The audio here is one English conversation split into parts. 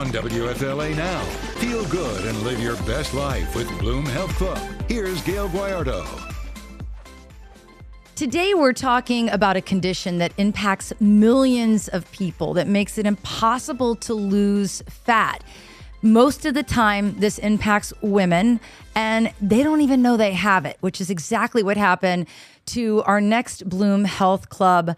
On WFLA Now, feel good and live your best life with Bloom Health Club. Here's Gail Guayardo. Today we're talking about a condition that impacts millions of people, that makes it impossible to lose fat. Most of the time, this impacts women, and they don't even know they have it, which is exactly what happened to our next Bloom Health Club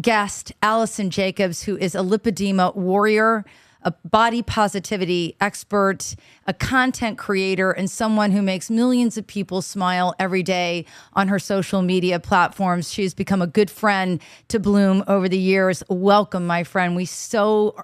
guest, Allison Jacobs, who is a Lipedema Warrior, a body positivity expert, a content creator, and someone who makes millions of people smile every day on her social media platforms. She's become a good friend to Bloom over the years. Welcome, my friend. We're so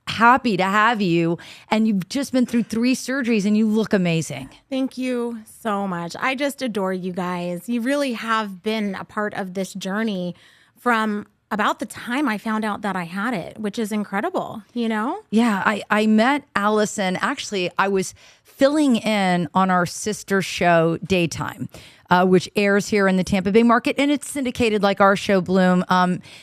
happy to have you. And you've just been through 3 surgeries and you look amazing. Thank you so much. I just adore you guys. You really have been a part of this journey from about the time I found out that I had it, which is incredible, you know? Yeah, I met Allison. Actually, I was filling in on our sister show, Daytime, which airs here in the Tampa Bay market, and it's syndicated like our show, Bloom,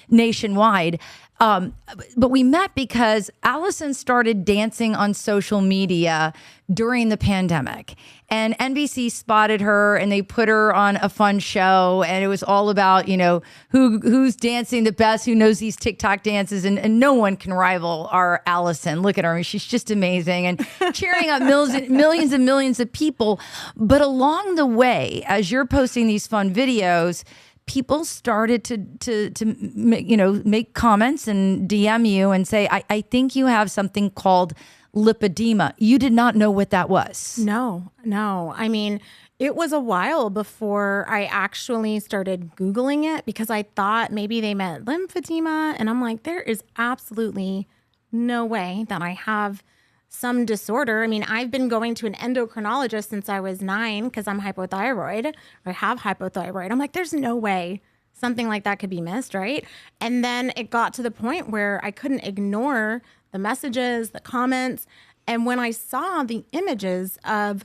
nationwide. But we met because Allison started dancing on social media during the pandemic, and NBC spotted her and they put her on a fun show, and it was all about, you know, who's dancing the best, who knows these TikTok dances, and no one can rival our Allison. Look at her. I mean, she's just amazing and cheering up millions and millions of people. But along the way, as you're posting these fun videos, people started to make comments and DM you and say, I think you have something called lipedema. You did not know what that was. No. I mean, it was a while before I actually started Googling it because I thought maybe they meant lymphedema. And I'm like, there is absolutely no way that I have some disorder. I mean, I've been going to an endocrinologist since I was 9 because I'm hypothyroid, or I have hypothyroid. I'm like, there's no way something like that could be missed, right? And then it got to the point where I couldn't ignore the messages, the comments. And when I saw the images of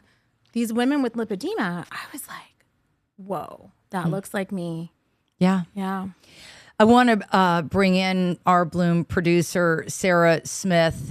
these women with lipedema, I was like, whoa, that looks like me. Yeah. Yeah. I want to bring in our Bloom producer, Sarah Smith,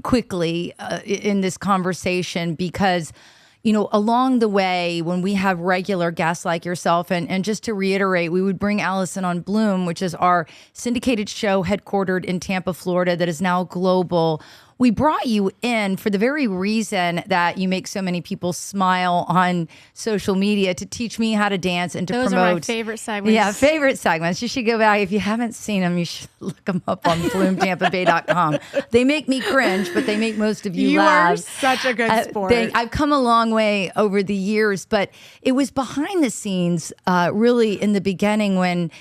quickly in this conversation because, you know, along the way, when we have regular guests like yourself, and just to reiterate, we would bring Allison on Bloom, which is our syndicated show headquartered in Tampa, Florida, that is now global. We brought you in for the very reason that you make so many people smile on social media, to teach me how to dance and to Those promote. are my favorite segments. Yeah, favorite segments. You should go back. If you haven't seen them, you should look them up on bloomtampabay.com. They make me cringe, but they make most of you laugh. You are such a good sport. I've come a long way over the years, but it was behind the scenes, really in the beginning when,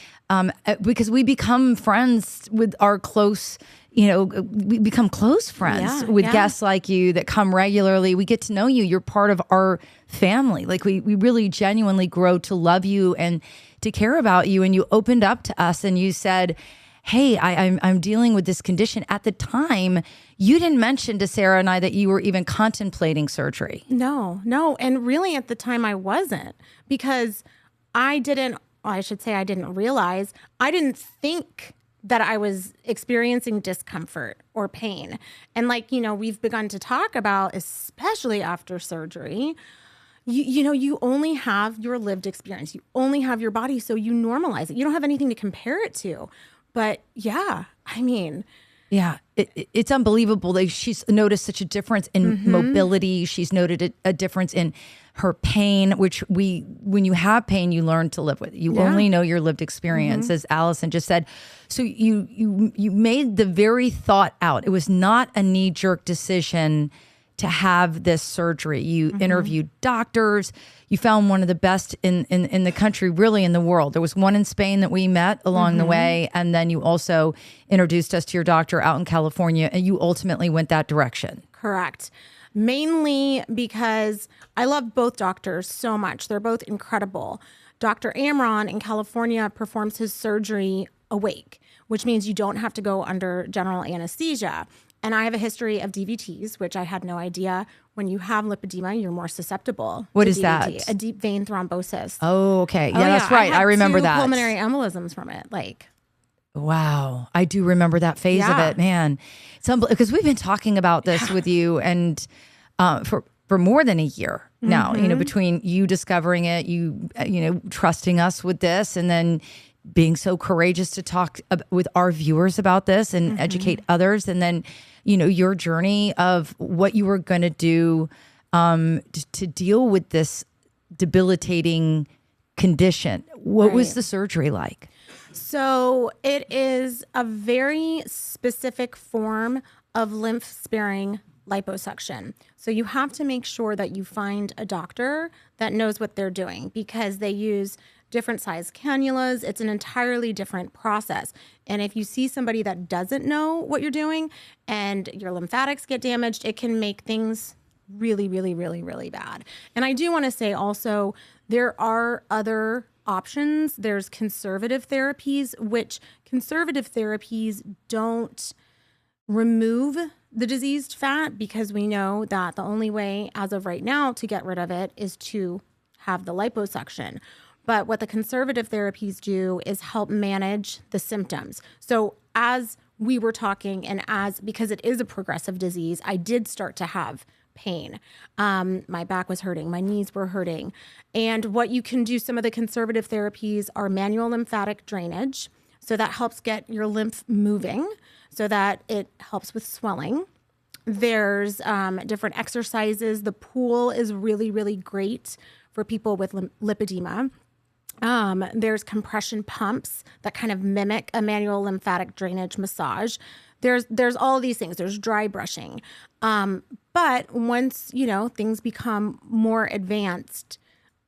because we become friends with our close, you know, we become close friends with guests like you that come regularly. We get to know you. You're part of our family. Like we really genuinely grow to love you and to care about you. And you opened up to us and you said, hey, I'm dealing with this condition. At the time, you didn't mention to Sarah and I that you were even contemplating surgery. No. And really at the time I wasn't, because I didn't realize, I didn't think that I was experiencing discomfort or pain. And like, you know, we've begun to talk about, especially after surgery, you only have your lived experience. You only have your body, so you normalize it. You don't have anything to compare it to. But yeah, I mean... Yeah, it's unbelievable that she's noticed such a difference in mobility. She's noted a difference in her pain, which when you have pain, you learn to live with. You only know your lived experience, as Allison just said. So you made the very thought out. It was not a knee-jerk decision to have this surgery. You interviewed doctors. You found one of the best in the country, really in the world. There was one in Spain that we met along the way. And then you also introduced us to your doctor out in California, and you ultimately went that direction. Correct. Mainly because I love both doctors so much. They're both incredible. Dr. Amron in California performs his surgery awake, which means you don't have to go under general anesthesia. And I have a history of DVTs, which I had no idea. When you have lipedema, you're more susceptible What to is DVT, that? a deep vein thrombosis. Oh, okay. Yeah, that's right. I remember that. Pulmonary embolisms from it. Like, Wow. I do remember that phase of it, man. Because we've been talking about this with you and for more than a year now, between you discovering it, you trusting us with this, and then being so courageous to talk with our viewers about this and educate others. And then, your journey of what you were going to do to deal with this debilitating condition. What was the surgery like? So it is a very specific form of lymph-sparing liposuction. So you have to make sure that you find a doctor that knows what they're doing, because they use different size cannulas. It's an entirely different process. And if you see somebody that doesn't know what you're doing and your lymphatics get damaged, it can make things really, really, really, really bad. And I do want to say also, there are other options. There's conservative therapies, which conservative therapies don't remove the diseased fat, because we know that the only way as of right now to get rid of it is to have the liposuction. But what the conservative therapies do is help manage the symptoms. So as we were talking, and because it is a progressive disease, I did start to have pain. My back was hurting, my knees were hurting. And what you can do, some of the conservative therapies are manual lymphatic drainage. So that helps get your lymph moving so that it helps with swelling. There's different exercises. The pool is really, really great for people with lipedema. There's compression pumps that kind of mimic a manual lymphatic drainage massage. There's all of these things. There's dry brushing. But once, things become more advanced,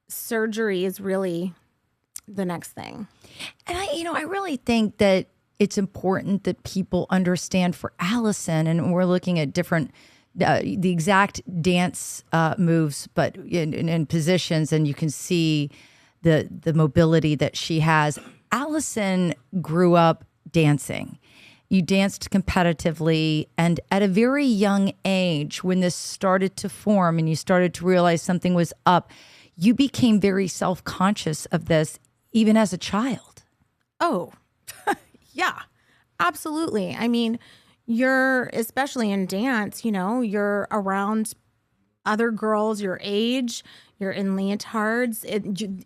surgery is really the next thing. And I really think that it's important that people understand for Allison, and we're looking at different, the exact dance moves, but in positions, and you can see the mobility that she has. Allison grew up dancing. You danced competitively, and at a very young age, when this started to form and you started to realize something was up, you became very self-conscious of this, even as a child. Oh, yeah, absolutely. I mean, especially in dance, you're around other girls your age, you're in leotards,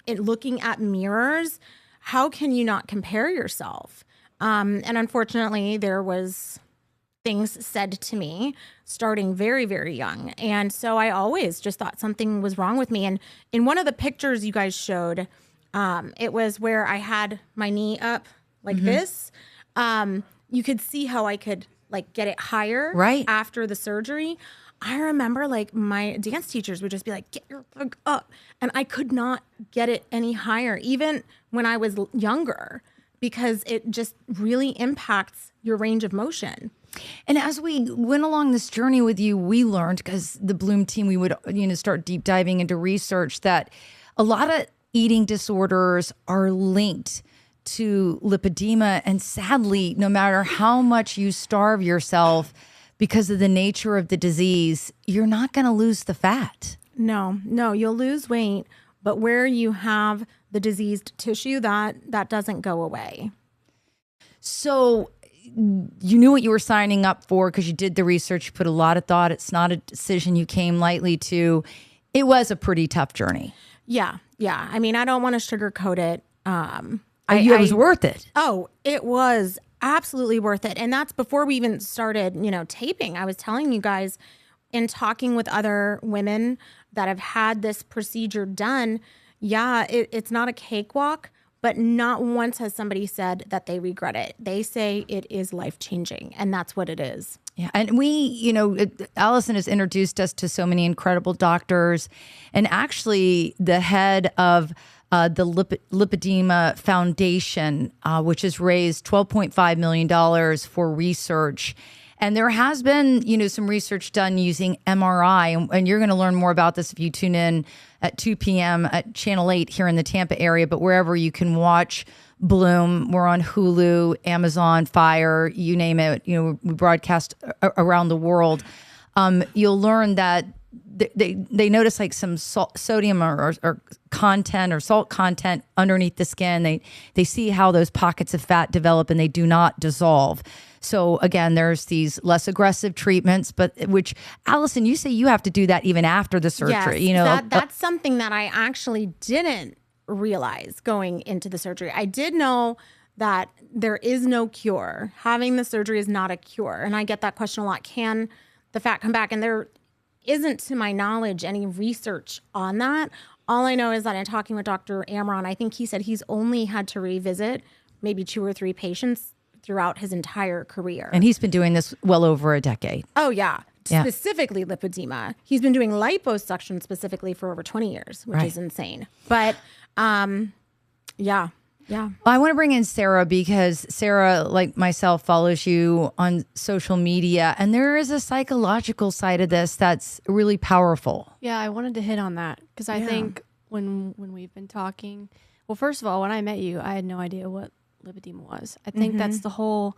looking at mirrors. How can you not compare yourself? And unfortunately, there was things said to me starting very, very young. And so I always just thought something was wrong with me. And in one of the pictures you guys showed, it was where I had my knee up like this. You could see how I could get it higher after the surgery. I remember my dance teachers would just be like, get your leg up. And I could not get it any higher, even when I was younger, because it just really impacts your range of motion. And as we went along this journey with you, we learned, because the Bloom team, we would start deep diving into research, that a lot of eating disorders are linked to lipedema. And sadly, no matter how much you starve yourself, because of the nature of the disease, you're not going to lose the fat. No, you'll lose weight, but where you have the diseased tissue, that doesn't go away. So you knew what you were signing up for, because you did the research, you put a lot of thought. It's not a decision you came lightly to. It was a pretty tough journey. Yeah. I mean, I don't want to sugarcoat it. It was worth it. Oh, it was absolutely worth it. And that's before we even started, taping. I was telling you guys, in talking with other women that have had this procedure done, it's not a cakewalk, but not once has somebody said that they regret it. They say it is life-changing, and that's what it is. Yeah, and Allison has introduced us to so many incredible doctors, and actually the head of the Lipedema Foundation, which has raised $12.5 million for research. And there has been, some research done using MRI. And you're going to learn more about this if you tune in at 2 p.m. at Channel 8 here in the Tampa area. But wherever you can watch Bloom, we're on Hulu, Amazon, Fire, you name it. We broadcast around the world. You'll learn that they notice like some sodium or content or salt content underneath the skin. They see how those pockets of fat develop and they do not dissolve. So again, there's these less aggressive treatments, but which, Allison, you say you have to do that even after the surgery. Yes, that's something that I actually didn't realize going into the surgery. I did know that there is no cure. Having the surgery is not a cure. And I get that question a lot. Can the fat come back? And there isn't, to my knowledge, any research on that. All I know is that in talking with Dr. Amron, I think he said he's only had to revisit maybe 2 or 3 patients throughout his entire career. And he's been doing this well over a decade. Oh, yeah. Specifically lipedema. He's been doing liposuction specifically for over 20 years, which is insane. But yeah. Well, I want to bring in Sarah because Sarah, like myself, follows you on social media, and there is a psychological side of this that's really powerful. Yeah, I wanted to hit on that because I think when we've been talking, well, first of all, when I met you, I had no idea what lipedema was. I think that's the whole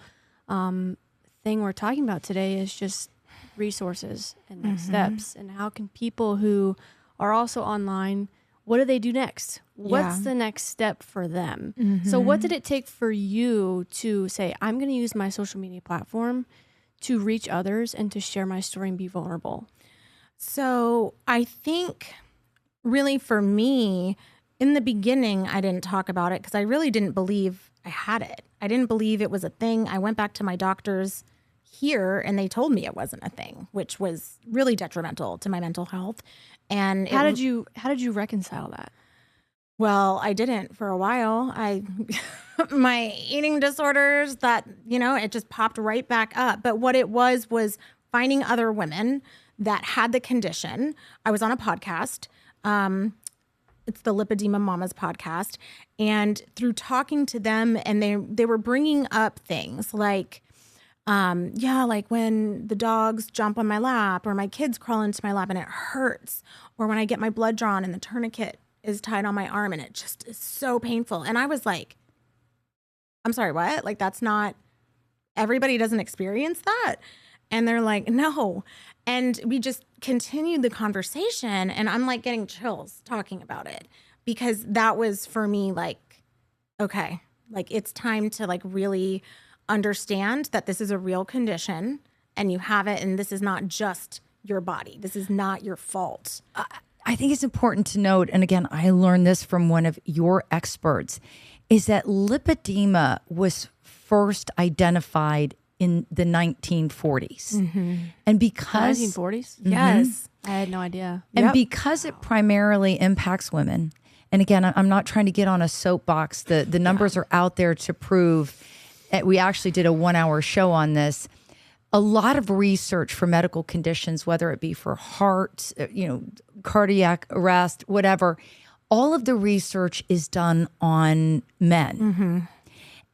thing we're talking about today is just resources and next steps, and how can people who are also online, what do they do next? What's the next step for them? So what did it take for you to say, I'm going to use my social media platform to reach others and to share my story and be vulnerable? So I think really for me, in the beginning, I didn't talk about it because I really didn't believe I had it. I didn't believe it was a thing. I went back to my doctors here and they told me it wasn't a thing, which was really detrimental to my mental health. And how did you reconcile that? Well, I didn't for a while. My eating disorders that, it just popped right back up. But what it was finding other women that had the condition. I was on a podcast. It's the Lipedema Mamas podcast. And through talking to them, and they were bringing up things like, like when the dogs jump on my lap or my kids crawl into my lap and it hurts, or when I get my blood drawn and the tourniquet is tied on my arm and it just is so painful. And I was like, I'm sorry, what? Like, that's not, everybody doesn't experience that. And they're like, no. And we just continued the conversation, and I'm like getting chills talking about it because that was for me like, okay, like it's time to like really understand that this is a real condition and you have it, and this is not just your body. This is not your fault. I think it's important to note, and again, I learned this from one of your experts, is that lipedema was first identified in the 1940s. And because 1940s? Yes. I had no idea. And because it primarily impacts women, and again, I'm not trying to get on a soapbox. The numbers are out there to prove. We actually did a 1-hour show on this. A lot of research for medical conditions, whether it be for heart, cardiac arrest, whatever, all of the research is done on men.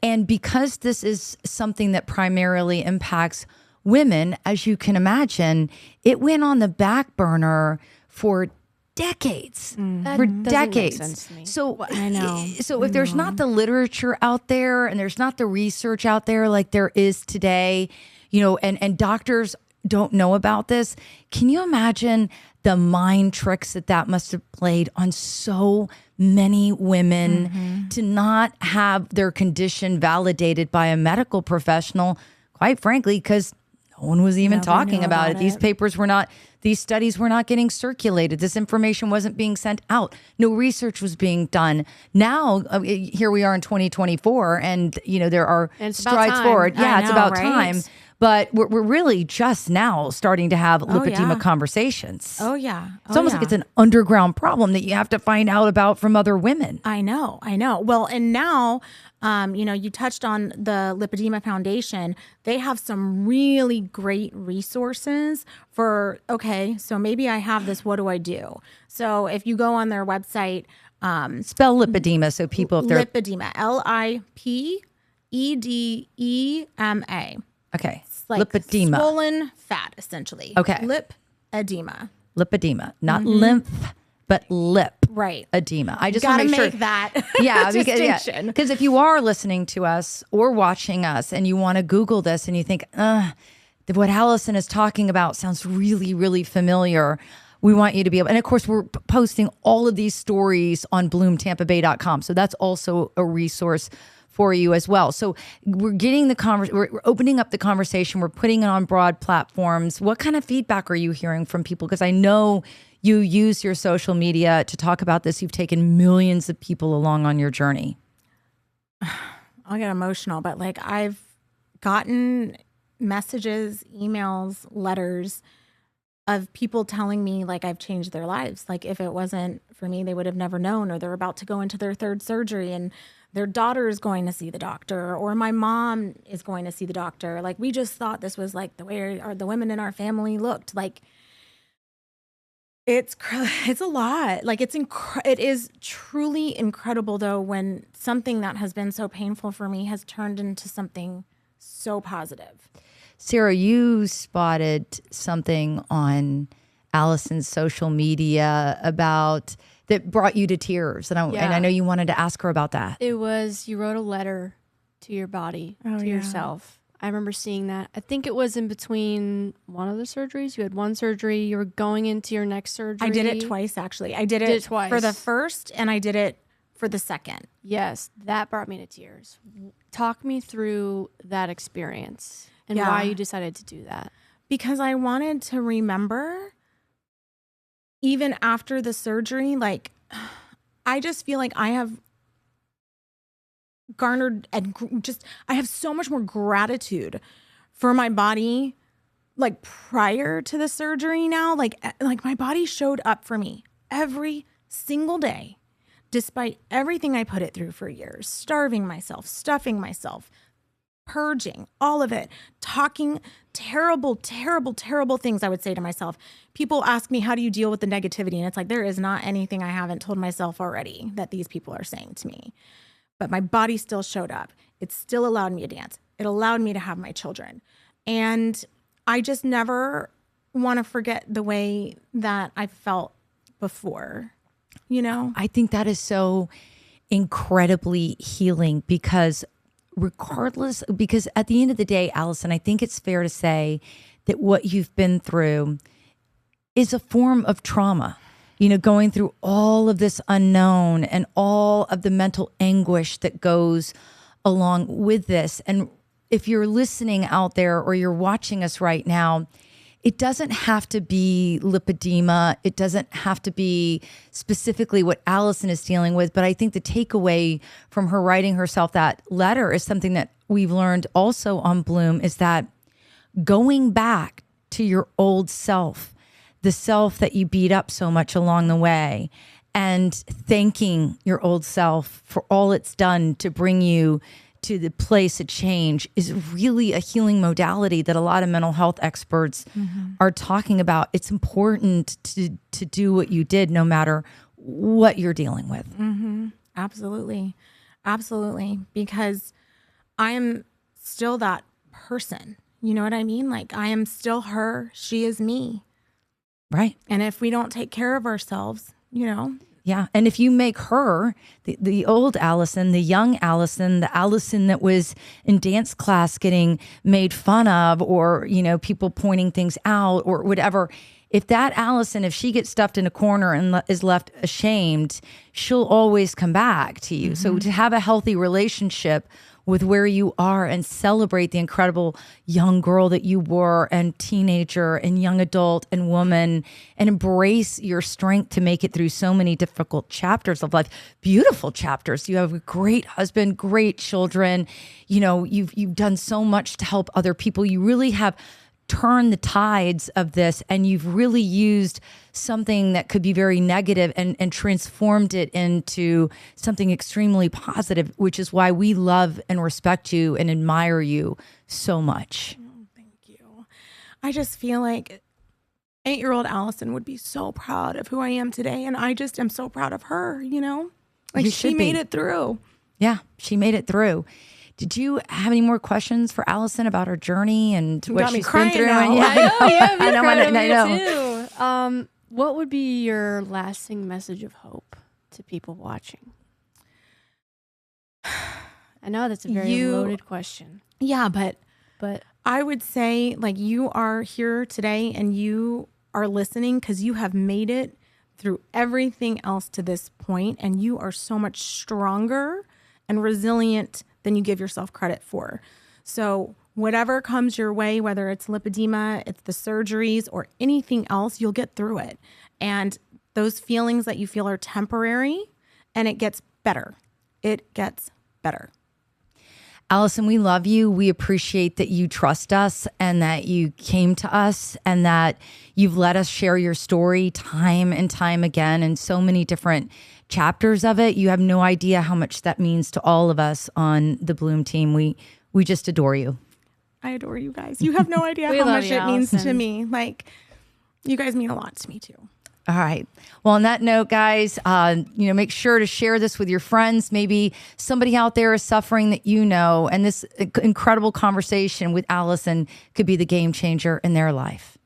And because this is something that primarily impacts women, as you can imagine, it went on the back burner for decades. For decades. Make sense to me. So I know. So if there's not the literature out there and there's not the research out there like there is today, and doctors don't know about this, can you imagine the mind tricks that must have played on so many women to not have their condition validated by a medical professional, quite frankly, because no one was even talking about it. These papers were not, these studies were not getting circulated. This information wasn't being sent out. No research was being done. Now, here we are in 2024, and there are strides forward. Yeah, it's about time. But we're really just now starting to have lipedema conversations. Oh, yeah. It's almost like it's an underground problem that you have to find out about from other women. I know. Well, and now, you touched on the Lipedema Foundation. They have some really great resources for, okay, so maybe I have this, what do I do? So if you go on their website. Spell lipedema so people, if they're... Lipedema, Lipedema. Okay. Like lipedema. Swollen fat, essentially. Okay. Lipedema. Lipedema, not lymph, but lip. Right. Edema. I just Gotta want to make make that distinction. Because if you are listening to us or watching us and you want to Google this and you think, what Allison is talking about sounds really, really familiar, we want you to be able, and of course we're posting all of these stories on bloomtampabay.com. So that's also a resource for you as well. So we're getting we're opening up the conversation. We're putting it on broad platforms. What kind of feedback are you hearing from people? Because I know you use your social media to talk about this. You've taken millions of people along on your journey. I'll get emotional, but like I've gotten messages, emails, letters of people telling me like I've changed their lives. Like if it wasn't for me, they would have never known, or they're about to go into their third surgery and their daughter is going to see the doctor, or my mom is going to see the doctor. Like we just thought this was like the way the women in our family looked. Like it's a lot. Like it is truly incredible though when something that has been so painful for me has turned into something so positive. Sarah, you spotted something on Allison's social media about that brought you to tears, and I know you wanted to ask her about that. It was, you wrote a letter to your body, to yourself. I remember seeing that. I think it was in between one of the surgeries. You had one surgery. You were going into your next surgery. I did it twice, actually. I did it twice. For the first, and I did it for the second. Yes, that brought me to tears. Talk me through that experience and why you decided to do that. Because I wanted to remember, even after the surgery, like, I just feel like I have garnered and I have so much more gratitude for my body, like prior to the surgery now. Like my body showed up for me every single day, despite everything I put it through for years, starving myself, stuffing myself, purging, all of it, talking terrible, terrible, terrible things I would say to myself. People ask me, how do you deal with the negativity? And it's like, there is not anything I haven't told myself already that these people are saying to me. But my body still showed up. It still allowed me to dance. It allowed me to have my children. And I just never want to forget the way that I felt before, you know? I think that is so incredibly healing because at the end of the day, Allison, I think it's fair to say that what you've been through is a form of trauma. You know, going through all of this unknown and all of the mental anguish that goes along with this. And if you're listening out there or you're watching us right now, it doesn't have to be lipedema. It doesn't have to be specifically what Allison is dealing with. But I think the takeaway from her writing herself that letter is something that we've learned also on Bloom, is that going back to your old self, the self that you beat up so much along the way, and thanking your old self for all it's done to bring you to the place of change is really a healing modality that a lot of mental health experts are talking about. It's important to do what you did no matter what you're dealing with. Absolutely. Absolutely. Because I am still that person. You know what I mean? Like I am still her. She is me. Right. And if we don't take care of ourselves, you know. Yeah. And if you make her, the old Allison, the young Allison, the Allison that was in dance class getting made fun of, or, you know, people pointing things out or whatever, if that Allison, if she gets stuffed in a corner and is left ashamed, she'll always come back to you. So to have a healthy relationship with where you are and celebrate the incredible young girl that you were, and teenager and young adult and woman, and embrace your strength to make it through so many difficult chapters of life, beautiful chapters. You have a great husband, great children. You know, you've done so much to help other people. You really have turned the tides of this, and you've really used something that could be very negative and transformed it into something extremely positive, which is why we love and respect you and admire you so much. Oh, thank you. I just feel like 8-year-old Allison would be so proud of who I am today. And I just am so proud of her, you know? Like she made it through. Yeah, she made it through. Did you have any more questions for Allison about her journey and what she's been through? Now. I know. What would be your lasting message of hope to people watching? I know that's a very loaded question. Yeah, but I would say, like, you are here today and you are listening, because you have made it through everything else to this point, and you are so much stronger and resilient than you give yourself credit for. So whatever comes your way, whether it's lipedema, it's the surgeries, or anything else, you'll get through it. And those feelings that you feel are temporary, and it gets better. It gets better. Allison, we love you. We appreciate that you trust us and that you came to us and that you've let us share your story time and time again in so many different chapters of it. You have no idea how much that means to all of us on the Bloom team. We just adore you. I adore you guys. You have no idea We how love much you, it means to Allison. me. Like, you guys mean a lot to me too. All right. Well, on that note, guys, make sure to share this with your friends. Maybe somebody out there is suffering that you know, and this incredible conversation with Allison could be the game changer in their life.